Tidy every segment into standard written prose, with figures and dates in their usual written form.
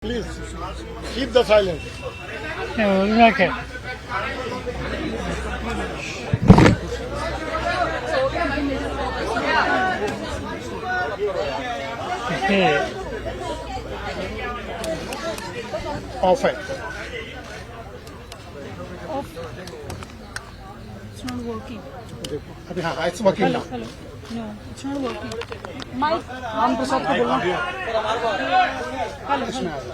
Please keep the silence. Okay. Off it. It's not working. अभी हाँ it's working now. Hello. No, it's not working. Mike, Ram Prasad को बोलना. Hello.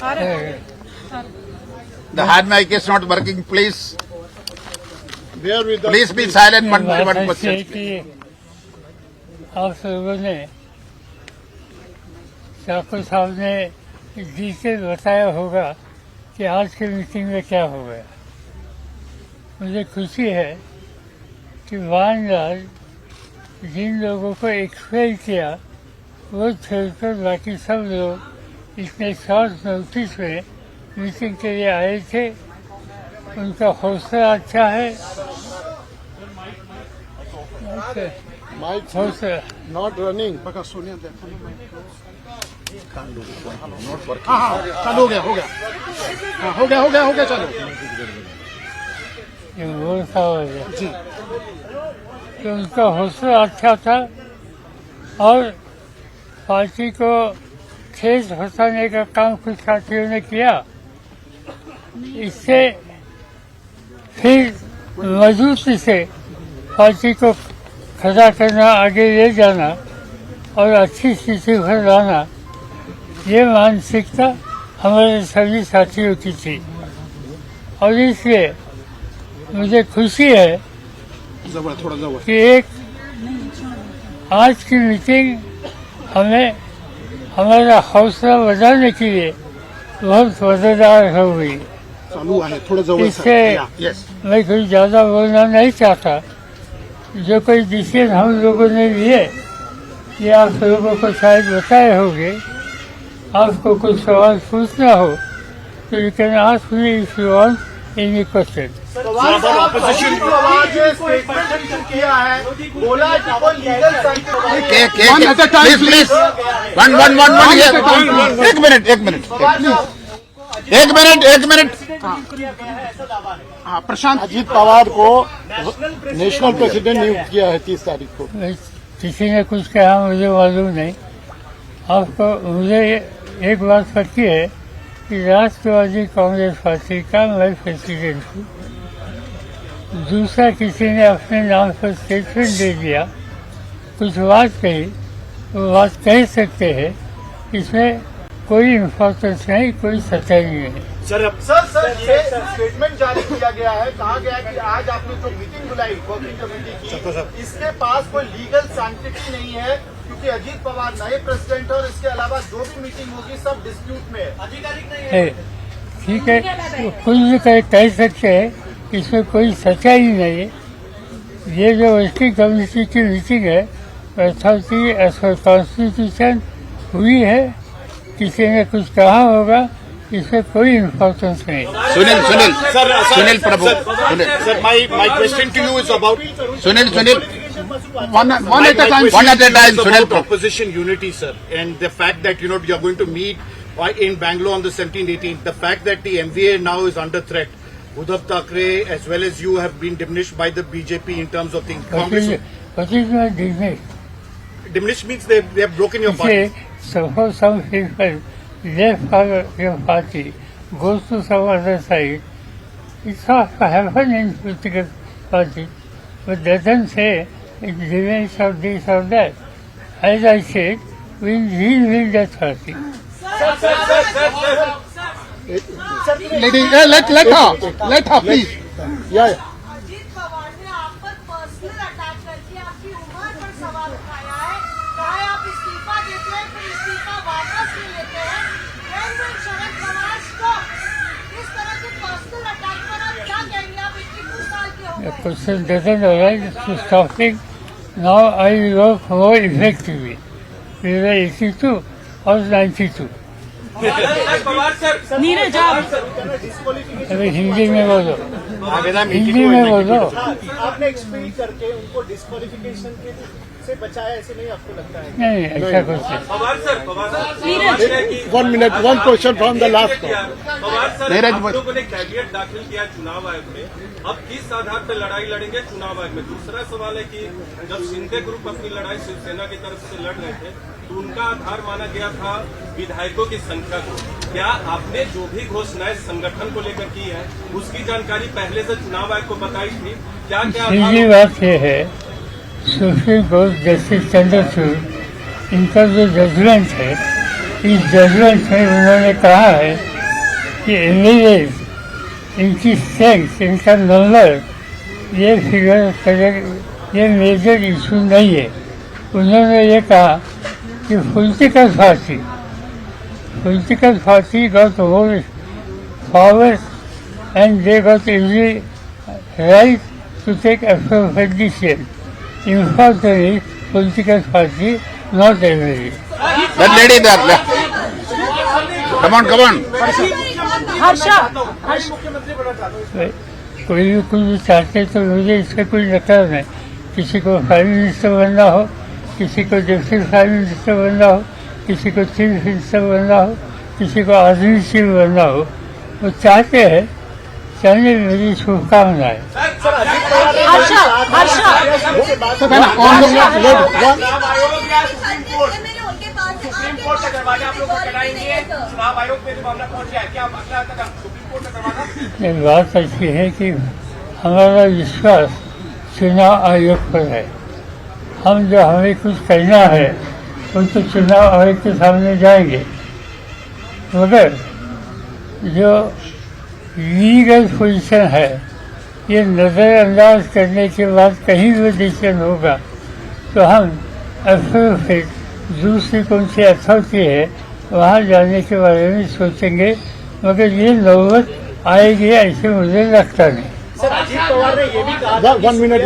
आ रहे हैं. The hand mic is not working. Please Please be silent. One बात ऐसी है question. कि आप लोगों ने ठाकुर साहब ने जी से बताया होगा कि आज की मीटिंग में क्या हो गया। मुझे खुशी है कि वानराज जिन लोगों को एक्सपेल किया वो छोड़कर बाकी सब लोग इतने शॉर्ट नोटिस में मीटिंग के लिए आए थे। उनका हौसला अच्छा है। Mike हौसला not running. हाँ हो गया चलो. ये वो था जी तो उनका हौसला अच्छा था और पार्टी को ठेस पहुंचाने का काम कुछ साथियों ने किया। इससे फिर मजबूती से पार्टी को खड़ा करना, आगे ले जाना और अच्छी स्थिति पर लाना, ये मानसिकता हमारे सभी साथियों की थी। और इसलिए मुझे खुशी है कि एक आज की मीटिंग हमें हमारा हौसला बढ़ाने के लिए बहुत मददगार हो गई। इससे मैं कोई ज्यादा बोलना नहीं चाहता। जो कोई डिसीजन हम लोगों ने लिए ये आप लोगों को शायद बताए होंगे। आपको कुछ सवाल पूछना हो तो you can ask me if you want any question. एक मिनट. हाँ प्रशांत अजीत पवार को नेशनल प्रेसिडेंट नियुक्त किया है 30 तारीख को. किसी ने कुछ कहा मुझे मालूम नहीं। आपको मुझे एक बात पक्की है कि राष्ट्रवादी कांग्रेस पार्टी का मैं प्रेसिडेंट हूँ। दूसरा किसी ने अपने नाम पर स्टेटमेंट दे दिया, कुछ बात कही, वो बात कह सकते हैं। इसमें कोई इम्पोर्टेंस नहीं, कोई सच्चाई नहीं है। सर स्टेटमेंट जारी किया गया है, कहा गया है कि आज आपने जो मीटिंग बुलाई वर्किंग कमेटी की, इसके पास कोई लीगल सैंक्टिटी नहीं है क्योंकि अजीत पवार नए प्रेसिडेंट है और इसके अलावा जो भी मीटिंग होगी सब डिस्प्यूट में है, आधिकारिक नहीं है। ठीक है, तो कुछ भी कह सकते हैं, इसमें कोई सच्चाई नहीं है। ये जो वर्किंग कमेटी की मीटिंग है अथॉरिटी एज पर कॉन्स्टिट्यूशन हुई है। किसी ने कुछ कहा होगा, इसमें कोई इम्पोर्टेंस नहीं। सुनील प्रभु. Sir, my question to you is about Sunil. One at a time. Sunil Prabhu. opposition unity, sir, and the fact that you are going to meet in Bangalore on the 17th, 18th. The fact that the MVA now is under threat. Uddhav Thackeray as well as you have been diminished by the BJP in terms of the Congress. What is my diminished? Diminished means they have broken your party. Suppose some people left your party, goes to some other side. It's not happen in political party, but doesn't say it remains of this or that. As I said, we will that party. Lady, let her please. Yeah. Ajit Pawar ने आप पर personal attack करके आपकी उम्र पर सवाल उठाया है। कहा है आप इस्तीफा देते हैं फिर इस्तीफा वापस नहीं लेते हैं। When will Sharad Pawar stop? इस तरह के पर्सनल अटैक पर आप क्या कहेंगे? आप 21 साल के हो The गए। question doesn't arise to stopping. Now I work more effectively. We were 82 or 92. Neeraj आप अभी हिंदी में बोलो, हिंदी में बोलो। आपने एक्सपेल करके उनको डिस्क्वालिफिकेशन के से बचाया, ऐसे नहीं आपको लगता है? नहीं, ऐसा कुछ नहीं। Pawar sir, Neeraj 1 minute, one question from the last call. Pawar sir, Neeraj आप लोगों ने कैविएट दाखिल किया चुनाव आयोग में, अब किस आधार पर लड़ाई लड़ेंगे चुनाव आयोग में? दूसरा सवाल है कि जब शिंदे ग्रुप अपनी लड़ाई शिवसेना की तरफ से लड़ रहे थे तो उनका आधार माना गया था विधायकों की संख्या को। क्या आपने जो भी घोषणाएं संगठन को लेकर की है उसकी जानकारी पहले से चुनाव आयोग को बताई थी? क्या क्या सीधी बात यह है, सुप्रीम कोर्ट जस्टिस चंद्रचूड़ इनका जो जजमेंट है, इस जजमेंट में उन्होंने कहा है कि एमएलए इनकी स्ट्रेंथ, इनका नंबर, ये फिगर करे, ये मेजर इशू नहीं है। उन्होंने ये कहा कि political party got more power and they got every right to take appropriate decision. Importantly, political party, not every. That lady there. Come on. Harsha कोई भी कुछ भी चाहते तो मुझे इससे कोई मतलब नहीं। किसी को प्राइम मिनिस्टर बनना हो, किसी को डिप्टी प्राइम मिनिस्टर बनना हो, किसी को चीफ मिनिस्टर बनना हो, किसी को आर्मी चीफ बनना हो, वो चाहते हैं। चलिए, मेरी शुभकामनाएं। सुप्रीम कोर्ट से करवाने आप लोग कराएंगे, चुनाव आयोग में जो मामला पहुंच गया, क्या अगला कदम सुप्रीम कोर्ट से करवाना? एक बात अच्छी है कि हमारा विश्वास चुनाव आयोग पर है। हम जो हमें कुछ कहना है वो तो चुनाव आयोग के सामने जाएंगे, मगर जो लीगल पोजीशन है ये नज़रअंदाज करने के बाद कहीं भी डिसीजन होगा तो हम एप्रोप्रिएट दूसरी कौन सी अथॉरिटी है वहाँ जाने के बारे में सोचेंगे, मगर ये नौबत आएगी ऐसे मुझे लगता नहीं। सर, अजीत पवार ने ये भी कहा 1 minute.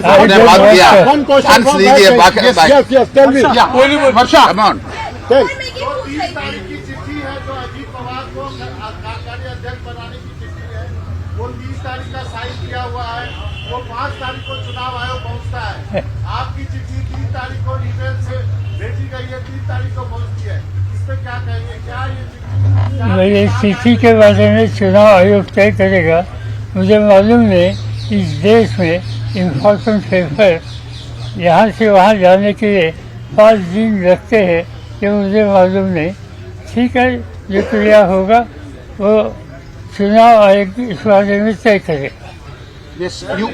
आपने बात किया, One question चांस from दीजिए, my बाकी side. Yes, tell me. Varsha, come on. Tell. 30 तारीख की चिट्ठी है जो अजीत पवार को कार्यकारी अध्यक्ष बनाने की चिट्ठी है, वो 30 तारीख का साइन किया हुआ है, वो 5 तारीख को चुनाव आयोग पहुंचता है। आपकी चिट्ठी 3 तारीख को ईमेल से भेजी गई है, 3 तारीख को पहुंचती है, इस पे क्या कहेंगे? क्या ये चिट्ठी? मेरी स्थिति के बारे में चुनाव आयोग तय करेगा। मुझे मालूम नहीं इस देश में इम्पोर्टेंट पेपर यहाँ से वहाँ जाने के लिए 5 दिन लगते हैं, ये मुझे मालूम नहीं। ठीक है, जो क्रिया होगा वो चुनाव आयोग इस बारे में तय करेगा। Yes, you.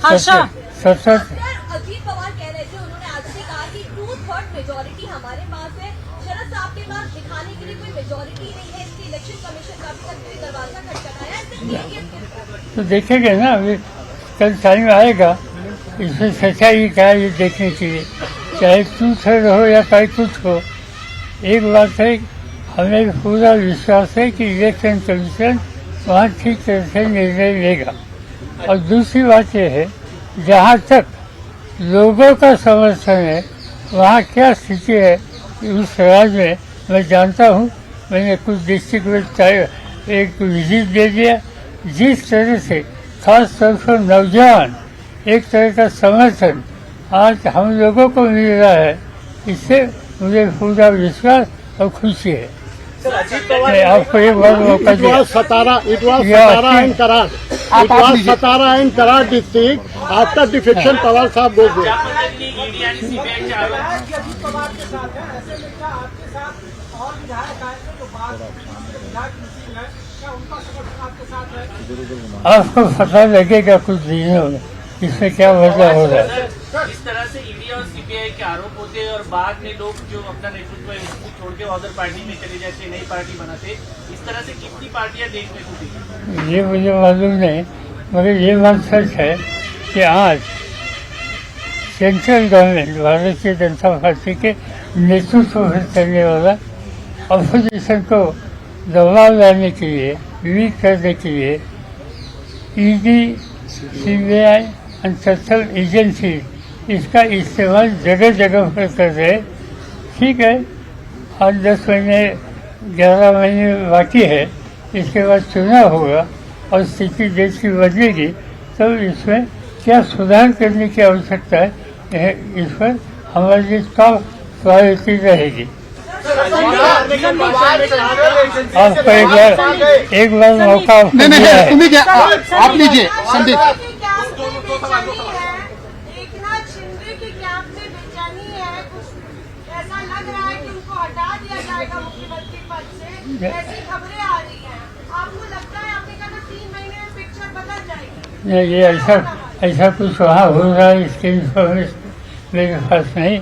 हर्षा सतत अजीत पवार कह रहे थे, उन्होंने आज भी कहा कि 2/3 मेजोरिटी हमारे पास है, शरद साहब के पास दिखाने के लिए कोई मेजोरिटी नहीं है, इसलिए इलेक्शन कमीशन का अभी तक कोई दरवाजा खटखटाया है। तो देखेंगे ना, अभी कल टाइम आएगा, इसमें सच्चाई क्या है ये देखने के लिए, चाहे 2/3 हो या चाहे कुछ हो। एक बात है, हमें पूरा विश्वास है कि इलेक्शन कमीशन वहाँ ठीक तरह से निर्णय लेगा। और दूसरी बात यह है, जहाँ तक लोगों का समर्थन है वहाँ क्या स्थिति है उस राज्य में मैं जानता हूँ। मैंने कुछ डिस्ट्रिक्ट में एक विजिट दे दिया, जिस तरह से खास तौर पर नौजवान एक तरह का समर्थन आज हम लोगों को मिल रहा है, इससे मुझे पूरा विश्वास और खुशी है। मैं आपको एक बार मौका It दिया। was Satara and Karar. It was Satara and Karar district. After defection, Pawar साहब go there. अजीत पवार के साथ है, ऐसे में क्या आपके साथ और विधायक आएंगे जो बाद विधायक मिसिंग है, क्या उनका समर्थन आपके साथ है? आपको पता लगेगा कुछ दिनों में इसमें क्या वजह हो रहा है। इस तरह से ईडी और सीबीआई के आरोप होते हैं और बाद में लोग जो अपना नेतृत्व है उसको छोड़ के अदर पार्टी में चले जाते, नई पार्टी बनाते, इस तरह से कितनी पार्टियां देखने को दी? ये मुझे मालूम नहीं, मगर ये बात सच है कि आज central government Bharatiya Janata party के नेतृत्व में चलने वाला अपोजिशन को दबाव लाने के लिए, वीक करने के लिए ईडी, सीबीआई और सेंट्रल एजेंसी इसका इस्तेमाल जगह जगह पर कर रहे। ठीक है, आज 10 महीने 11 महीने बाकी है, इसके बाद चुनाव होगा और स्थिति देश की बदलेगी, तब इसमें क्या सुधार करने की आवश्यकता है, इस पर हमारी टॉप प्रायोरिटी रहेगी। आपको एक बार मौका नहीं नहीं नहीं, तुम्हें क्या आप लीजिए संदीप। एकनाथ शिंदे के कैंप में बेचैनी है, कुछ ऐसा लग रहा है कि उनको हटा दिया जाएगा मुख्यमंत्री पद से, ऐसी खबरें आ रही हैं। आपको लगता है आपने कहा 3 महीने में पिक्चर बदल जाएगी? ये ऐसा कुछ वहाँ हो रहा है, इसके इन्फॉर्मेशन मेरे पास नहीं।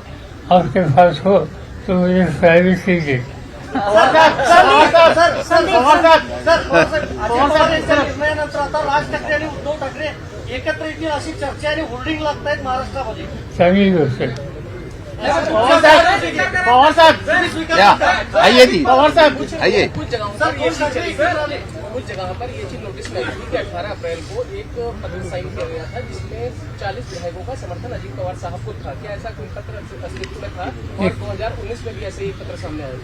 आपके पास हो तो मुझे प्राइवेसी दे। राज ठाकरे आणि उद्धव ठाकरे एकत्र येतील अशी चर्चा आणि होल्डिंग लागतायत महाराष्ट्रामध्ये। चांगली गोष्ट आहे। पवार साहब आइए जी, पवार साहब आइए। कुछ जगहों पर ये चीज नोटिस लाई थी कि 18 अप्रैल को एक पत्र साइन किया गया था जिसमें 40 विधायकों का समर्थन अजीत पवार साहब को था। क्या ऐसा कोई पत्र अस्तित्व में था? और 2019 में भी ऐसे ही पत्र सामने आया था?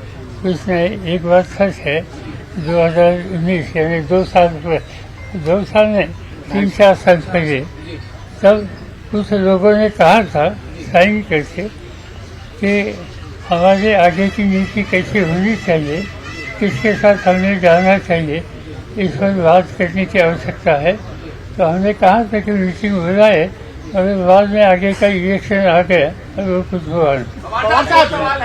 कुछ नहीं, एक बात सच है, 2019 यानी 2 साल में 3-4 साल पहले तब कुछ लोगों ने कहा था साइन करके कि हमारे आगे की नीति कैसे होनी चाहिए, किसके साथ हमें जाना चाहिए, इस पर बात करने की आवश्यकता है। तो हमने कहा था कि मीटिंग हो रहा है, और बाद में आगे का इलेक्शन आ गया और वो कुछ हुआ नहीं।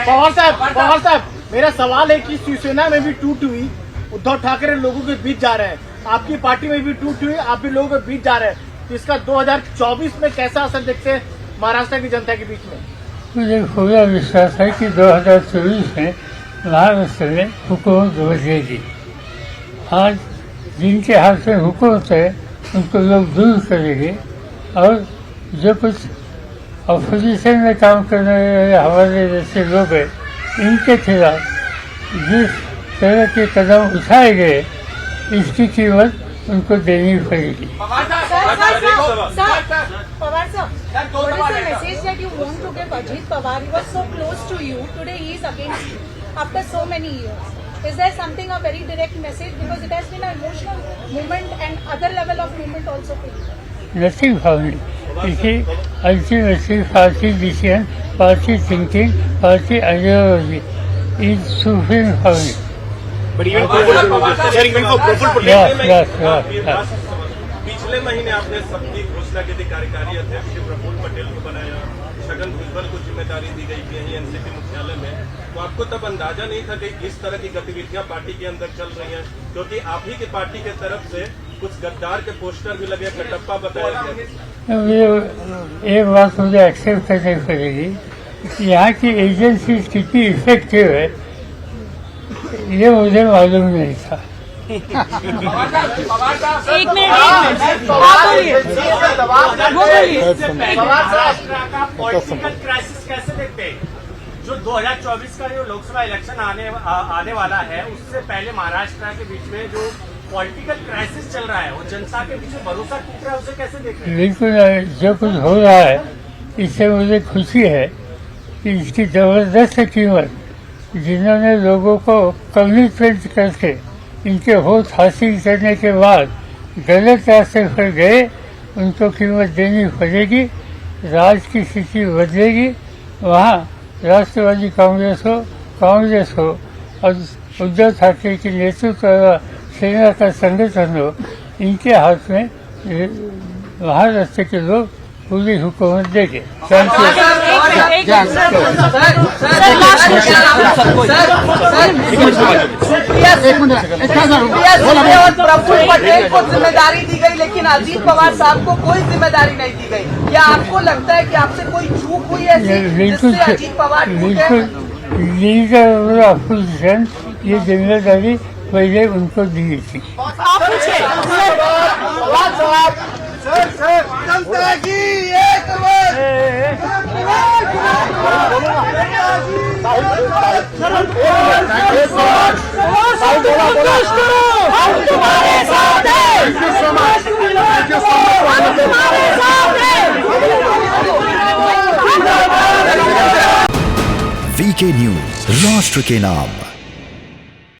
पवार साहब मेरा सवाल है कि शिवसेना में भी टूट हुई, उद्धव ठाकरे लोगों के बीच जा रहे हैं, आपकी पार्टी में भी टूट हुई, आप भी लोगों के बीच जा रहे हैं, तो इसका 2024 में कैसा असर देखते हैं महाराष्ट्र की जनता के बीच में? मुझे पूरा विश्वास है कि 2024 में महाराष्ट्र में हुकूमत बदलेगी। आज जिनके हाथ में हुकूमत है उनको लोग दूर करेंगे, और जो कुछ अपोजिशन में काम करने वाले हमारे जैसे लोग हैं, इनके खिलाफ जिस तरह के कदम उठाए गए, इसकी कीमत उनको देनी पड़ेगी। Pawar sir, what is the message that you want to give Ajit Pawar? He was so close to you. Today he is against you after so many years. Is there something, a very direct message? Because it has been an emotional movement and other level of movement also for you. Nothing for me. You see, ultimately party decision, party thinking, party ideology is supreme for me. पिछले महीने आपने सबकी घोषणा की थी, कार्यकारी अध्यक्ष प्रफुल्ल पटेल को बनाया, छगन भुजबल को जिम्मेदारी दी गई थी यहीं एनसीपी मुख्यालय में, तो आपको तब अंदाजा नहीं था कि इस तरह की गतिविधियां पार्टी के अंदर चल रही हैं? क्योंकि आप ही की पार्टी की तरफ से कुछ गद्दार के पोस्टर भी लगे, कटप्पा बताया गया। एक बात मुझे एक्सेप्ट करनी पड़ेगी, यहाँ की एजेंसी कितनी इफेक्टिव है ये मुझे मालूम नहीं था। एक मिनट पॉलिटिकल क्राइसिस कैसे देखते हैं? जो 2024 का जो लोकसभा इलेक्शन आने वाला है, उससे पहले महाराष्ट्र के बीच में जो पॉलिटिकल क्राइसिस चल रहा है, वो जनता के बीच में भरोसा टूट रहा है, उसे कैसे देख रहे हैं? बिल्कुल, जो कुछ हो रहा है इससे मुझे खुशी है कि इसकी जबरदस्त कीमत जिन्होंने लोगों को कमिटमेंट करके इनके वोट हासिल करने के बाद गलत रास्ते पर गए, उनको कीमत देनी पड़ेगी। राज की स्थिति बदलेगी, वहाँ राष्ट्रवादी कांग्रेस हो और उद्धव ठाकरे के नेतृत्व सेना का संगठन हो, इनके हाथ में महाराष्ट्र के लोग पूरी हुकूमत देंगे। Thank you. प्रफुल्ल पटेल को जिम्मेदारी दी गई, लेकिन अजीत पवार साहब को कोई जिम्मेदारी नहीं दी गई। क्या आपको लगता है कि आपसे कोई चूक हुई है जिससे अजीत पवार लीडर अपोजिशन ये जिम्मेदारी पहले उनको दी थी। जनता की एक VK न्यूज, राष्ट्र के नाम।